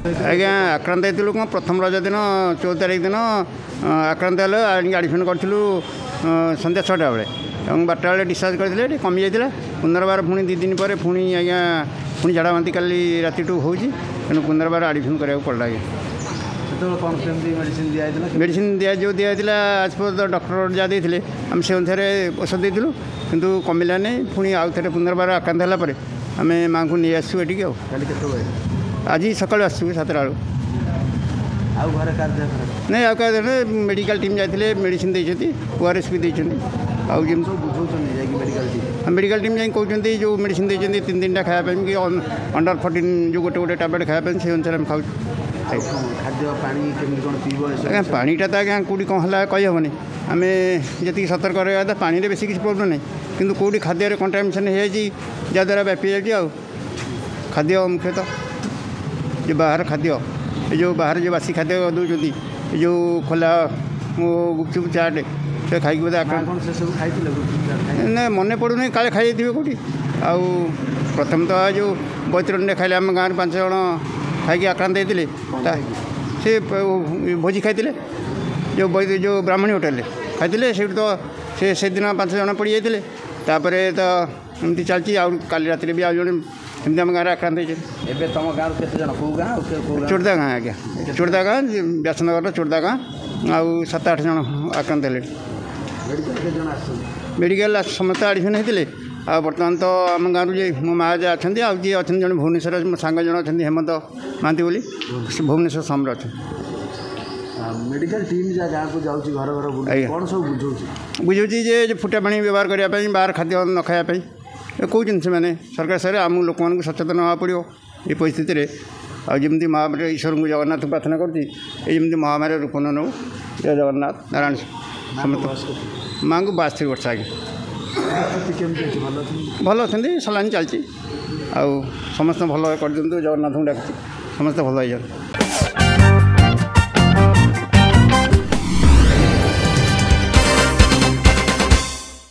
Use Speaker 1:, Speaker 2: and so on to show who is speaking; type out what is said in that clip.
Speaker 1: आज्ञा आक्रांत होती कौन प्रथम रज दिन 14 तारीख दिन आक्रांत हेल्ला आडमिशन करूँ सन्ध्या 6टा बेले और 12टा बेले डिस्चार्ज करते कमी जाता पुनर्बार पुणी 2 दिन पर पुणी आज्ञा पुणी झाड़ा बांती काली राति हो तेणु पुनर्बार आडमिशन कराया पड़ा आज्ञा मेडिसिन जो दिखाई आज पर डॉक्टर जहाँ देते आम से अनुसार औषध देलु किंतु कमिला नहीं पुणी आउ थे पुनर्बार आक्रांत है आम माँ को नहीं आसू ये आज सकाल आसू 7टा बेलू नहीं आउ क्या मेडिकल टीम जाते मेडिसिन देती ORS भी देती मेडिकल टीम जाए कहते जो मेडिसिन देती 3-3टा खायापी कि अंडर 14 जो गोटे गोटे टैबलेट खायापी से अनुसार आम खाऊ आज्ञा पानीटा तो आज्ञा कौटी कौन है कहीहबनी आम जी सतर्क रहा था पानी में बेस किसी प्रोब्लेम नहीं किंतु कौटी खाद्य कंटामिनेसन हो जद्वारा व्यापी जाए खाद्य मुख्यतः जो बाहर खाद्य जो बाहर जो बासी खाद्य दूसरी जो खोला गुपचुप चाट से खाई बोधे ना मन पड़ूना काले खाई कौटी आउ प्रथम तो जो बैतरणी खाइले आम गाँव 5 जन खाई आक्रांत होते से भोजी खाई जो ब्राह्मणी होटेल खाई से तो से दिन 5 जन पड़ जाते तापर तो एमती चलती काली रात भी आज जन एमती आम गाँव आक्रांत होते
Speaker 2: तुम गाँव
Speaker 1: चोरदा गाँ आज्ञा चोरदा गाँ व्यासनगर चोरदा गाँ आउ 7-8 जन आक्रांत है मेडिकल समस्त आडमिशन होते बर्तमान तो आम गाँव मो माँ जहाँ अच्छा जी अच्छा जन भुवनेश्वर मो सांग जन अच्छा हेमंत महांती बोली भुवनेश्वर समर अच्छा
Speaker 2: मेडिकल टीम जहाँ गाँव को जाऊँगी घर घर कौन सब
Speaker 1: बुझे जे फुटा पानी व्यवहार करने बाहर खाद्य न खायापी कहते से मैंने सरकार सारे आम लोक मानक सचेतन हाँ पड़ो ये परिस्थिति में आमती महामारी ईश्वर को जगन्नाथ प्रार्थना करती महामारी रूप न नौ जय जगन्नाथ नारायण समस्त माँ को 62 वर्ष आगे भल अच्छा सलाइन चलती आउ समस्त भल कर दिखाँ जगन्नाथ को डाकुची समस्त भल हो